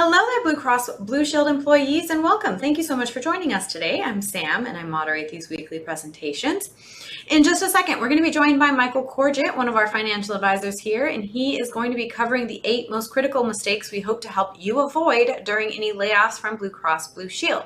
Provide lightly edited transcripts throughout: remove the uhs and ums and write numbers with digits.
Hello there, Blue Cross Blue Shield employees, and welcome. Thank you so much for joining us today. I'm Sam, and I moderate these weekly presentations. In just a second, we're going to be joined by Michael Corgett, one of our financial advisors here, and he is going to be covering the 8 most critical mistakes we hope to help you avoid during any layoffs from Blue Cross Blue Shield.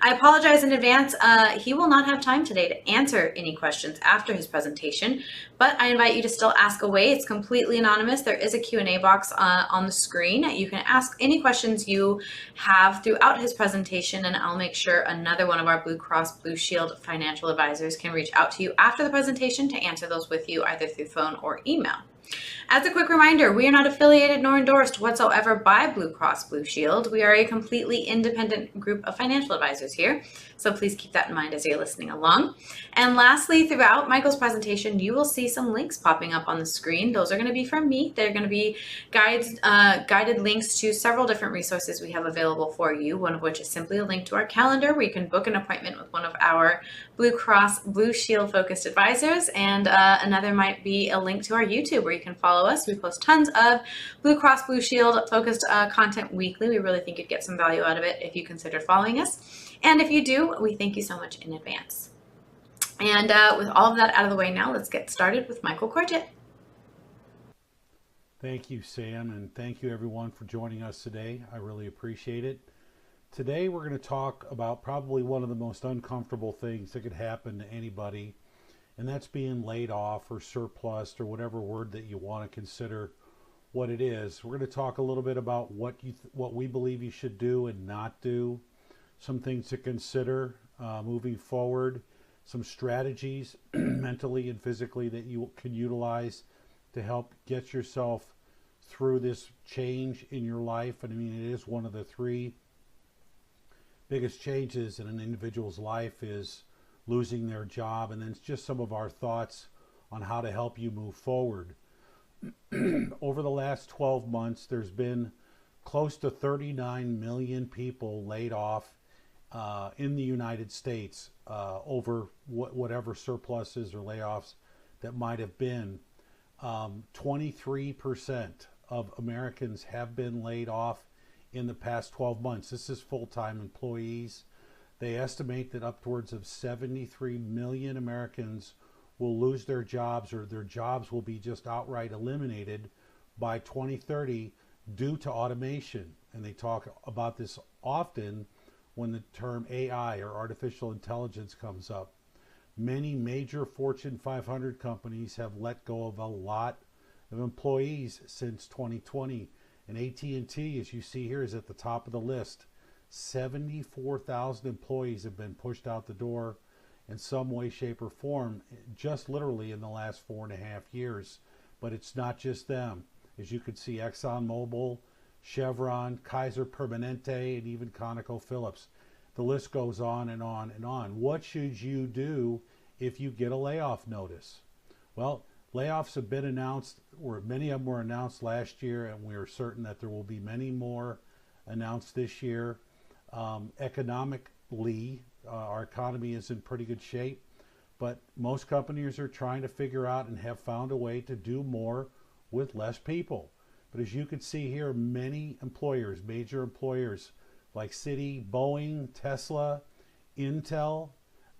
I apologize in advance. He will not have time today to answer any questions after his presentation, but I invite you to still ask away. It's completely anonymous. There is a Q&A box on the screen. You can ask any questions you have throughout his presentation, and I'll make sure another one of our Blue Cross Blue Shield financial advisors can reach out to you after the presentation to answer those with you either through phone or email. As a quick reminder, we are not affiliated nor endorsed whatsoever by Blue Cross Blue Shield. We are a completely independent group of financial advisors here, so please keep that in mind as you're listening along. And lastly, throughout Michael's presentation, you will see some links popping up on the screen. Those are going to be from me. They're going to be guided links to several different resources we have available for you, one of which is simply a link to our calendar where you can book an appointment with one of our Blue Cross Blue Shield focused advisors, and another might be a link to our YouTube where you can follow us. We post tons of Blue Cross Blue Shield focused content weekly. We really think you'd get some value out of it if you considered following us. And if you do, we thank you so much in advance. And with all of that out of the way now, let's get started with Michael Corgett. Thank you, Sam, and thank you everyone for joining us today. I really appreciate it. Today we're going to talk about probably one of the most uncomfortable things that could happen to anybody, and that's being laid off or surplused or whatever word that you want to consider what it is. We're going to talk a little bit about what we believe you should do and not do, some things to consider moving forward, some strategies mentally and physically that you can utilize to help get yourself through this change in your life. And I mean, it is one of the 3 biggest changes in an individual's life is losing their job, and then it's just some of our thoughts on how to help you move forward. Over the last 12 months, there's been close to 39 million people laid off in the United States over whatever surpluses or layoffs that might have been. 23% of Americans have been laid off in the past 12 months. This is full-time employees. They estimate that upwards of 73 million Americans will lose their jobs, or their jobs will be just outright eliminated by 2030 due to automation. And they talk about this often when the term AI or artificial intelligence comes up. Many major Fortune 500 companies have let go of a lot of employees since 2020. And AT&T, as you see here, is at the top of the list. 74,000 employees have been pushed out the door in some way, shape, or form, just literally in the last 4.5 years. But it's not just them. As you can see, ExxonMobil, Chevron, Kaiser Permanente, and even ConocoPhillips. The list goes on and on and on. What should you do if you get a layoff notice? Well, layoffs have been announced, or many of them were announced last year, and we are certain that there will be many more announced this year. Economically, our economy is in pretty good shape, but most companies are trying to figure out and have found a way to do more with less people. But as you can see here, many employers, major employers like Citi, Boeing, Tesla, Intel,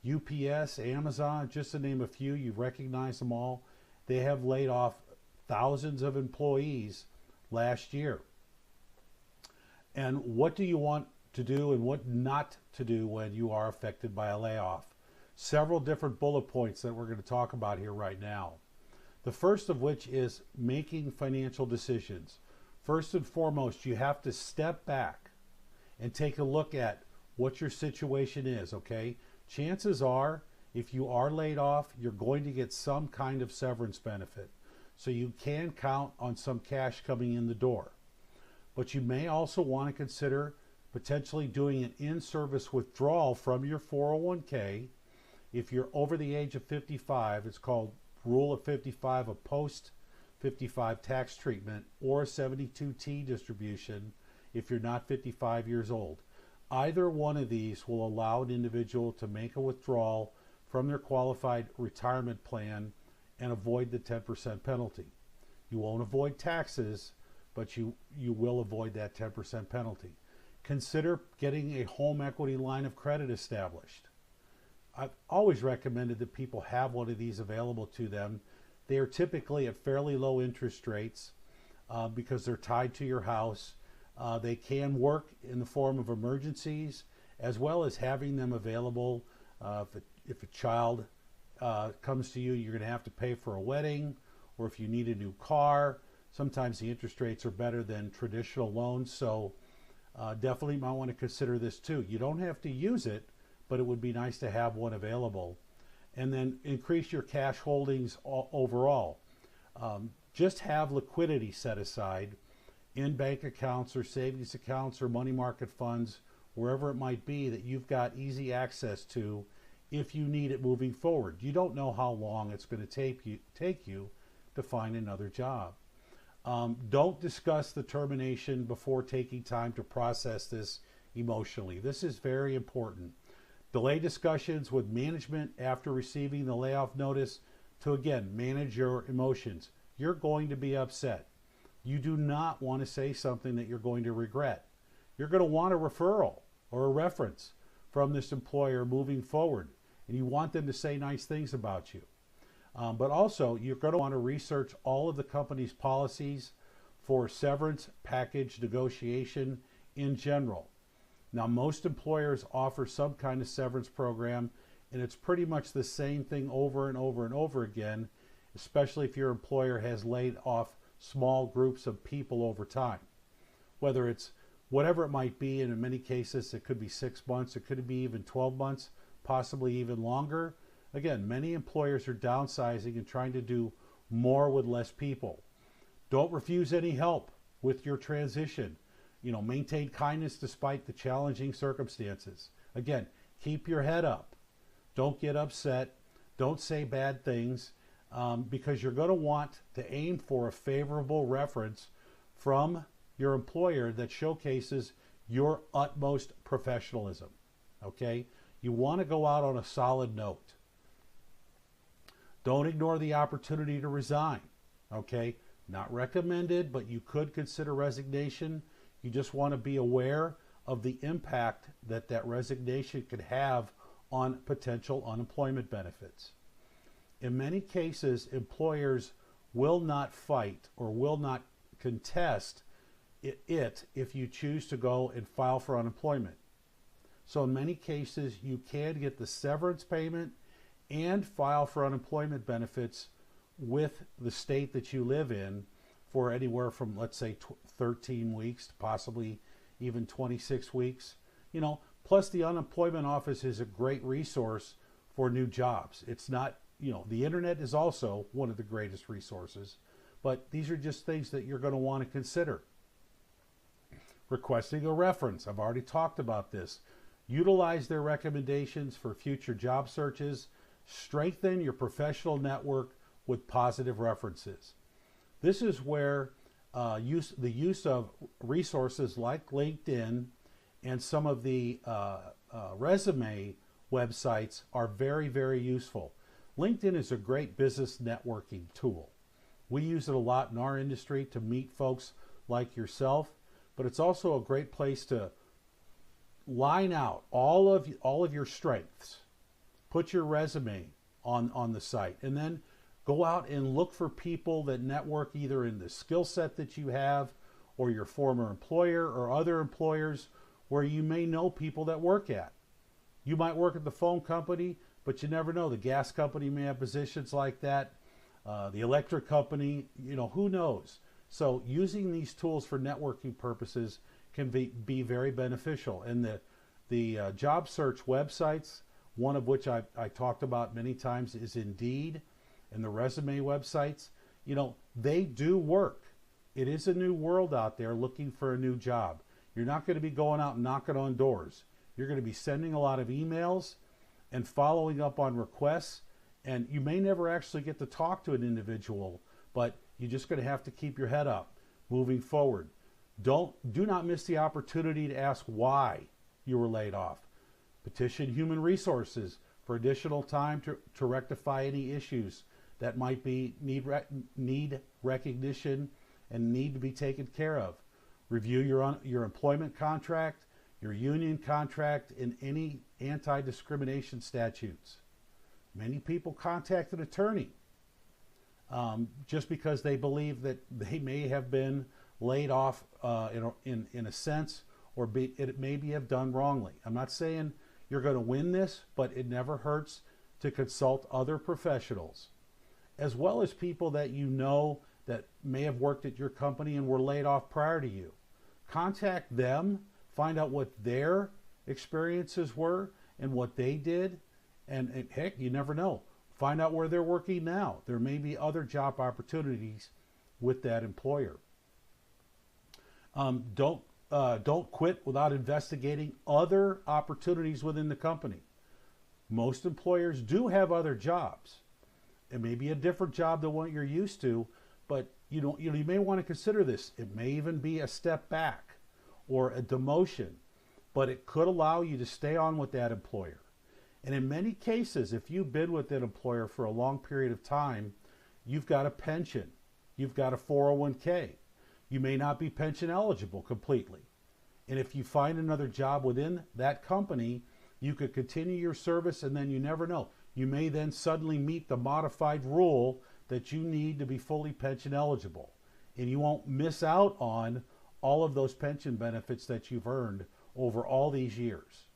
UPS, Amazon, just to name a few, you recognize them all. They have laid off thousands of employees last year. And what do you want to do and what not to do when you are affected by a layoff? Several different bullet points that we're going to talk about here right now. The first of which is making financial decisions. First and foremost, you have to step back and take a look at what your situation is, okay? Chances are, if you are laid off, you're going to get some kind of severance benefit. So you can count on some cash coming in the door. But you may also want to consider potentially doing an in-service withdrawal from your 401k. If you're over the age of 55, it's called Rule of 55, a post-55 tax treatment, or a 72T distribution if you're not 55 years old. Either one of these will allow an individual to make a withdrawal from their qualified retirement plan and avoid the 10% penalty. You won't avoid taxes, but you will avoid that 10% penalty. Consider getting a home equity line of credit established. I've always recommended that people have one of these available to them. They are typically at fairly low interest rates because they're tied to your house. They can work in the form of emergencies, as well as having them available if a child comes to you, you're going to have to pay for a wedding, or if you need a new car. Sometimes the interest rates are better than traditional loans, so definitely might want to consider this too. You don't have to use it, but it would be nice to have one available. And then increase your cash holdings overall. Just have liquidity set aside in bank accounts or savings accounts or money market funds, wherever it might be, that you've got easy access to if you need it moving forward. You don't know how long it's going to take you to find another job. Don't discuss the termination before taking time to process this emotionally. This is very important. Delay discussions with management after receiving the layoff notice to, again, manage your emotions. You're going to be upset. You do not want to say something that you're going to regret. You're going to want a referral or a reference from this employer moving forward, and you want them to say nice things about you. But also, you're going to want to research all of the company's policies for severance package negotiation in general. Now, most employers offer some kind of severance program, and it's pretty much the same thing over and over and over again, especially if your employer has laid off small groups of people over time. Whether it's whatever it might be, and in many cases it could be 6 months, it could be even 12 months, possibly even longer. Again, many employers are downsizing and trying to do more with less people. Don't refuse any help with your transition. Maintain kindness despite the challenging circumstances. Again, keep your head up. Don't get upset. Don't say bad things because you're going to want to aim for a favorable reference from your employer that showcases your utmost professionalism. Okay? You want to go out on a solid note. Don't ignore the opportunity to resign. Okay? Not recommended, but you could consider resignation. You just want to be aware of the impact that that resignation could have on potential unemployment benefits. In many cases, employers will not fight or will not contest it if you choose to go and file for unemployment. So in many cases, you can get the severance payment and file for unemployment benefits with the state that you live in for anywhere from, let's say, 13 weeks to possibly even 26 weeks. Plus the unemployment office is a great resource for new jobs. It's not, the internet is also one of the greatest resources, but these are just things that you're going to want to consider. Requesting a reference. I've already talked about this. Utilize their recommendations for future job searches. Strengthen your professional network with positive references. This is where the use of resources like LinkedIn and some of the resume websites are very, very useful. LinkedIn is a great business networking tool. We use it a lot in our industry to meet folks like yourself, but it's also a great place to line out all of your strengths. Put your resume on the site, and then go out and look for people that network either in the skill set that you have or your former employer or other employers where you may know people that work at. You might work at the phone company, but you never know. The gas company may have positions like that. The electric company, who knows? So using these tools for networking purposes can be very beneficial. And the job search websites, one of which I talked about many times is Indeed, and the resume websites, they do work. It is a new world out there looking for a new job. You're not going to be going out and knocking on doors. You're going to be sending a lot of emails and following up on requests, and you may never actually get to talk to an individual, but you're just going to have to keep your head up moving forward. Do not miss the opportunity to ask why you were laid off. Petition Human Resources for additional time to rectify any issues that might need recognition and need to be taken care of. Review your employment contract, your union contract, and any anti-discrimination statutes. Many people contact an attorney just because they believe that they may have been laid off in a sense, or it maybe have done wrongly. I'm not saying you're going to win this, but it never hurts to consult other professionals, as well as people that you know that may have worked at your company and were laid off prior to you. Contact them, find out what their experiences were and what they did, and heck, you never know. Find out where they're working now. There may be other job opportunities with that employer. Don't quit without investigating other opportunities within the company. Most employers do have other jobs. It may be a different job than what you're used to, but you may want to consider this. It may even be a step back or a demotion, but it could allow you to stay on with that employer. And in many cases, if you've been with that employer for a long period of time, you've got a pension, you've got a 401k. You may not be pension eligible completely. And if you find another job within that company, you could continue your service, and then you never know. You may then suddenly meet the modified rule that you need to be fully pension eligible. And you won't miss out on all of those pension benefits that you've earned over all these years.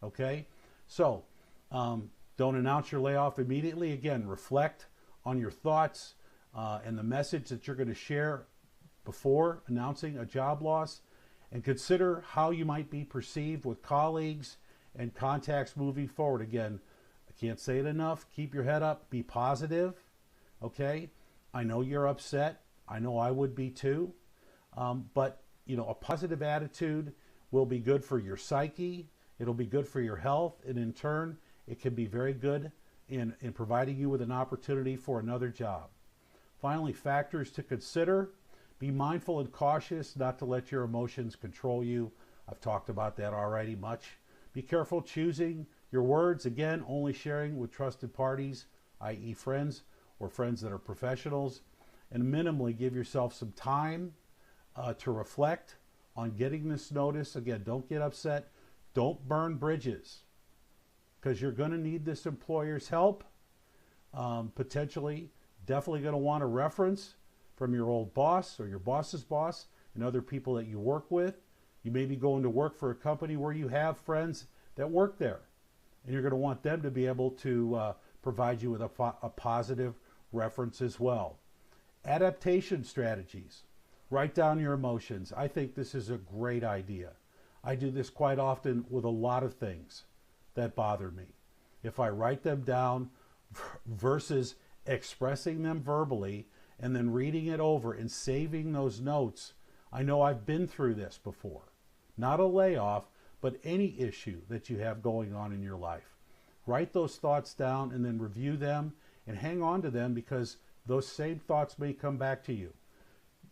Okay? So, don't announce your layoff immediately. Again, reflect on your thoughts and the message that you're going to share before announcing a job loss, and consider how you might be perceived with colleagues and contacts moving forward. Again, I can't say it enough. Keep your head up. Be positive. Okay? I know you're upset. I know I would be too. But, a positive attitude will be good for your psyche. It'll be good for your health. And in turn, it can be very good in providing you with an opportunity for another job. Finally, factors to consider. Be mindful and cautious not to let your emotions control you. I've talked about that already much. Be careful choosing your words. Again, only sharing with trusted parties, i.e. friends or friends that are professionals. And minimally give yourself some time to reflect on getting this notice. Again, don't get upset. Don't burn bridges, because you're going to need this employer's help. Potentially, definitely going to want a reference from your old boss or your boss's boss and other people that you work with. You may be going to work for a company where you have friends that work there, and you're going to want them to be able to provide you with a positive reference as well. Adaptation strategies. Write down your emotions. I think this is a great idea. I do this quite often with a lot of things that bother me. If I write them down versus expressing them verbally and then reading it over and saving those notes, I know I've been through this before. Not a layoff, but any issue that you have going on in your life. Write those thoughts down and then review them and hang on to them, because those same thoughts may come back to you.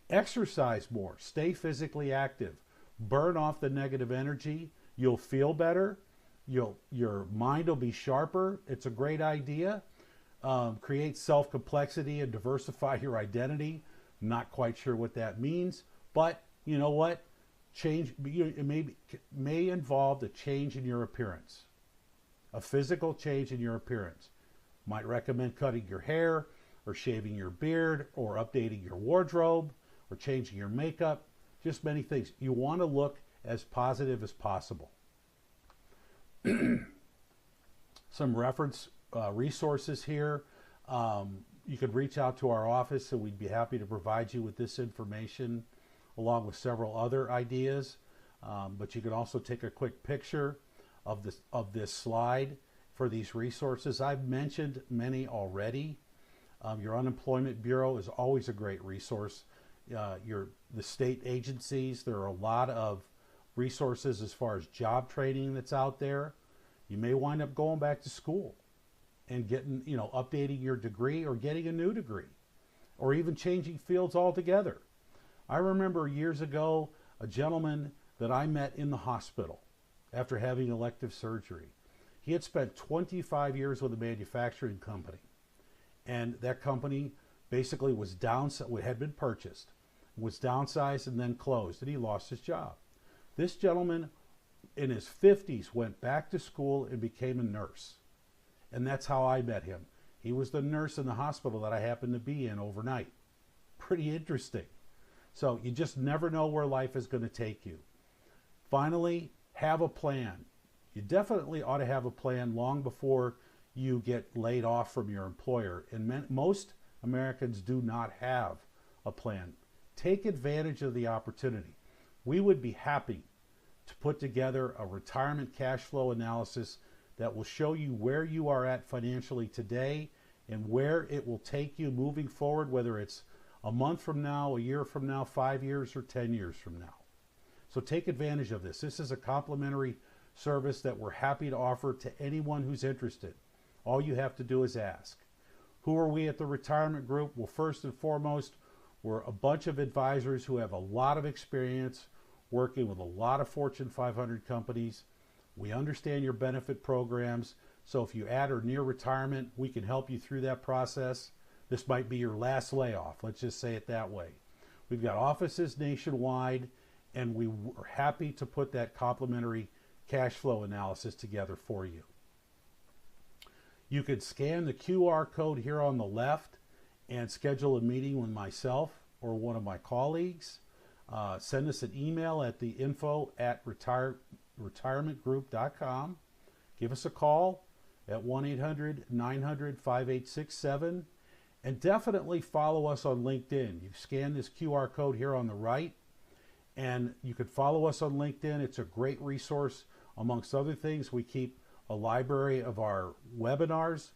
Exercise more. Stay physically active. Burn off the negative energy. You'll feel better. Your mind will be sharper. It's a great idea. Create self-complexity and diversify your identity. Not quite sure what that means, but you know what? Change. It may involve a change in your appearance, a physical change in your appearance. Might recommend cutting your hair, or shaving your beard, or updating your wardrobe, or changing your makeup. Just many things. You want to look as positive as possible. Some reference resources here. You could reach out to our office and we'd be happy to provide you with this information along with several other ideas. But you can also take a quick picture of this slide for these resources. I've mentioned many already. Your Unemployment Bureau is always a great resource. The state agencies, there are a lot of resources as far as job training that's out there. You may wind up going back to school and getting, updating your degree or getting a new degree, or even changing fields altogether. I remember years ago a gentleman that I met in the hospital after having elective surgery. He had spent 25 years with a manufacturing company, and that company basically was had been purchased, was downsized and then closed, and he lost his job. This gentleman in his 50s went back to school and became a nurse. And that's how I met him. He was the nurse in the hospital that I happened to be in overnight. Pretty interesting. So you just never know where life is going to take you. Finally, have a plan. You definitely ought to have a plan long before you get laid off from your employer. And most Americans do not have a plan. Take advantage of the opportunity. We would be happy to put together a retirement cash flow analysis that will show you where you are at financially today and where it will take you moving forward, whether it's a month from now, a year from now, 5 years, or 10 years from now. So take advantage of this. This is a complimentary service that we're happy to offer to anyone who's interested. All you have to do is ask. Who are we at the Retirement Group? Well, first and foremost, we're a bunch of advisors who have a lot of experience working with a lot of Fortune 500 companies. We understand your benefit programs. So if you at or near retirement, we can help you through that process. This might be your last layoff. Let's just say it that way. We've got offices nationwide, and we are happy to put that complimentary cash flow analysis together for you. You could scan the QR code here on the left and schedule a meeting with myself or one of my colleagues. Send us an email at the info@retirementgroup.com. Give us a call at 1-800-900-5867. And definitely follow us on LinkedIn. You scan this QR code here on the right, and you can follow us on LinkedIn. It's a great resource. Amongst other things, we keep a library of our webinars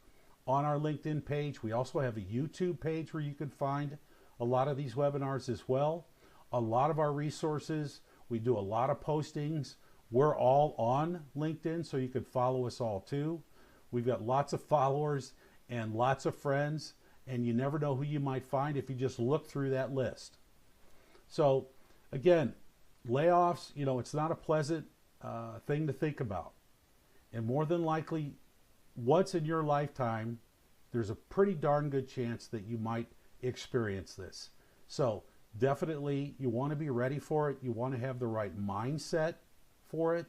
on our LinkedIn page. We also have a YouTube page where you can find a lot of these webinars as well. A lot of our resources, we do a lot of postings. We're all on LinkedIn, so you can follow us all too. We've got lots of followers and lots of friends, and you never know who you might find if you just look through that list. So again, layoffs, it's not a pleasant thing to think about. And more than likely, once in your lifetime, there's a pretty darn good chance that you might experience this. So definitely you want to be ready for it. You want to have the right mindset for it.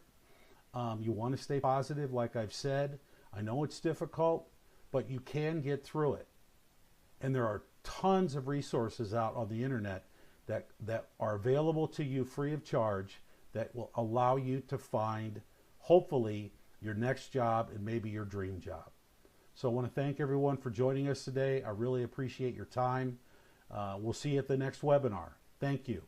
You want to stay positive, like I've said. I know it's difficult, but you can get through it. And there are tons of resources out on the internet that are available to you free of charge that will allow you to find, hopefully, your next job and maybe your dream job. So I want to thank everyone for joining us today. I really appreciate your time. We'll see you at the next webinar. Thank you.